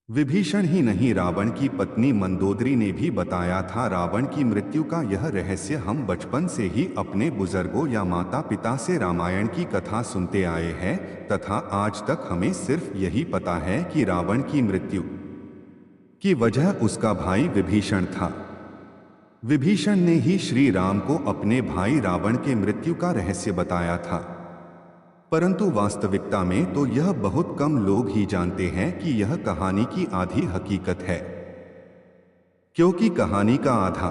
विभीषण ही नहीं, रावण की पत्नी मंदोदरी ने भी बताया था। रावण की मृत्यु का यह रहस्य हम बचपन से ही अपने बुजुर्गों या माता पिता से रामायण की कथा सुनते आए हैं, तथा आज तक हमें सिर्फ यही पता है कि रावण की मृत्यु की वजह उसका भाई विभीषण था। विभीषण ने ही श्री राम को अपने भाई रावण के मृत्यु का रहस्य बताया था। परंतु वास्तविकता में तो यह बहुत कम लोग ही जानते हैं कि यह कहानी की आधी हकीकत है, क्योंकि कहानी का आधा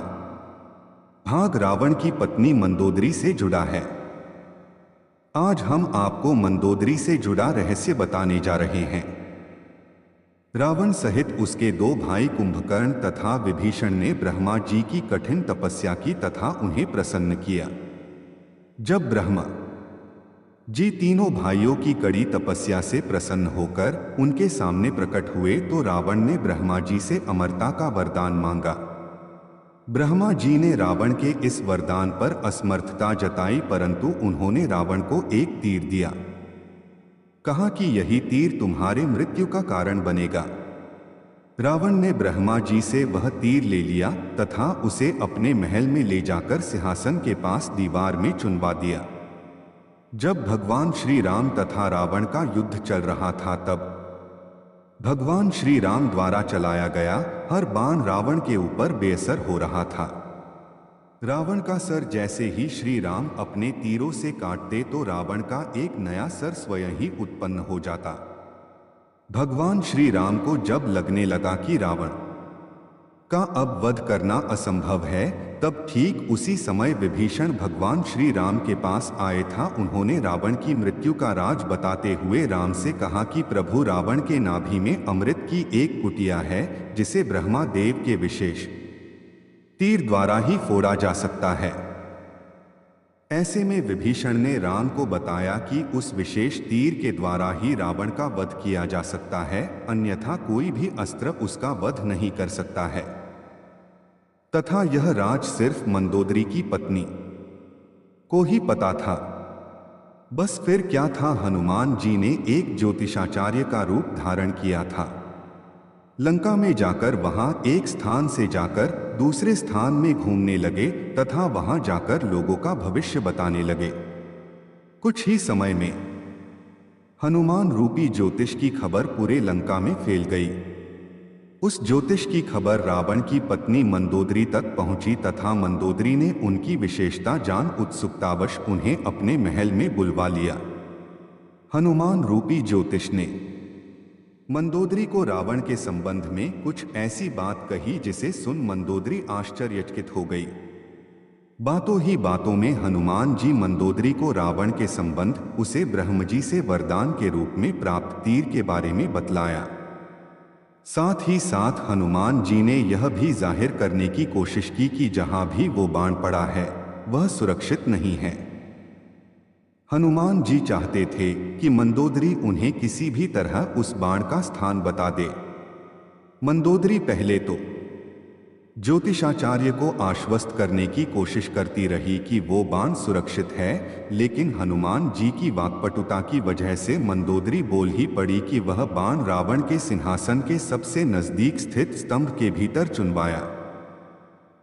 भाग रावण की पत्नी मंदोदरी से जुड़ा है। आज हम आपको मंदोदरी से जुड़ा रहस्य बताने जा रहे हैं। रावण सहित उसके दो भाई कुंभकर्ण तथा विभीषण ने ब्रह्मा जी की कठिन तपस्या की तथा उन्हें प्रसन्न किया। जब ब्रह्मा जी तीनों भाइयों की कड़ी तपस्या से प्रसन्न होकर उनके सामने प्रकट हुए तो रावण ने ब्रह्मा जी से अमरता का वरदान मांगा। ब्रह्मा जी ने रावण के इस वरदान पर असमर्थता जताई, परंतु उन्होंने रावण को एक तीर दिया। कहा कि यही तीर तुम्हारे मृत्यु का कारण बनेगा। रावण ने ब्रह्मा जी से वह तीर ले लिया तथा उसे अपने महल में ले जाकर सिंहासन के पास दीवार में चुनवा दिया। जब भगवान श्री राम तथा रावण का युद्ध चल रहा था, तब भगवान श्री राम द्वारा चलाया गया हर बाण रावण के ऊपर बेअसर हो रहा था। रावण का सर जैसे ही श्री राम अपने तीरों से काटते तो रावण का एक नया सर स्वयं ही उत्पन्न हो जाता। भगवान श्री राम को जब लगने लगा कि रावण का अब वध करना असंभव है, तब ठीक उसी समय विभीषण भगवान श्री राम के पास आए था। उन्होंने रावण की मृत्यु का राज बताते हुए राम से कहा कि प्रभु, रावण के नाभि में अमृत की एक कुटिया है जिसे ब्रह्मा देव के विशेष तीर द्वारा ही फोड़ा जा सकता है। ऐसे में विभीषण ने राम को बताया कि उस विशेष तीर के द्वारा ही रावण का वध किया जा सकता है, अन्यथा कोई भी अस्त्र उसका वध नहीं कर सकता है। तथा यह राज सिर्फ मंदोदरी की पत्नी को ही पता था। बस फिर क्या था, हनुमान जी ने एक ज्योतिषाचार्य का रूप धारण किया था। लंका में जाकर वहां एक स्थान से जाकर दूसरे स्थान में घूमने लगे तथा वहां जाकर लोगों का भविष्य बताने लगे। कुछ ही समय में हनुमान रूपी ज्योतिष की खबर पूरे लंका में फैल गई। उस ज्योतिष की खबर रावण की पत्नी मंदोदरी तक पहुंची तथा मंदोदरी ने उनकी विशेषता जान उत्सुकतावश उन्हें अपने महल में बुलवा लिया। हनुमान रूपी ज्योतिष ने मंदोदरी को रावण के संबंध में कुछ ऐसी बात कही जिसे सुन मंदोदरी आश्चर्यचकित हो गई। बातों ही बातों में हनुमान जी मंदोदरी को रावण के संबंध, उसे ब्रह्मजी से वरदान के रूप में प्राप्त तीर के बारे में बतलाया। साथ ही साथ हनुमान जी ने यह भी जाहिर करने की कोशिश की कि जहां भी वो बाण पड़ा है वह सुरक्षित नहीं है। हनुमान जी चाहते थे कि मंदोदरी उन्हें किसी भी तरह उस बाण का स्थान बता दे। मंदोदरी पहले तो ज्योतिषाचार्य को आश्वस्त करने की कोशिश करती रही कि वो बाण सुरक्षित है, लेकिन हनुमान जी की वाक्पटुता की वजह से मंदोदरी बोल ही पड़ी कि वह बाण रावण के सिंहासन के सबसे नजदीक स्थित स्तंभ के भीतर चुनवाया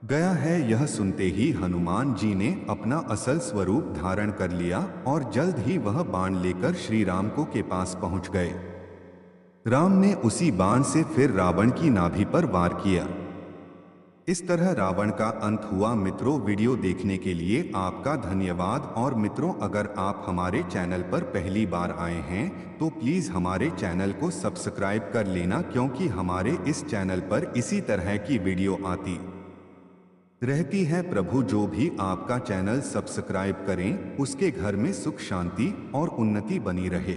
गया है। यह सुनते ही हनुमान जी ने अपना असल स्वरूप धारण कर लिया और जल्द ही वह बाण लेकर श्री राम को के पास पहुंच गए। राम ने उसी बाण से फिर रावण की नाभि पर वार किया। इस तरह रावण का अंत हुआ। मित्रों, वीडियो देखने के लिए आपका धन्यवाद। और मित्रों, अगर आप हमारे चैनल पर पहली बार आए हैं तो प्लीज़ हमारे चैनल को सब्सक्राइब कर लेना, क्योंकि हमारे इस चैनल पर इसी तरह की वीडियो आती रहती है। प्रभु जो भी आपका चैनल सब्सक्राइब करें उसके घर में सुख शांति और उन्नति बनी रहे।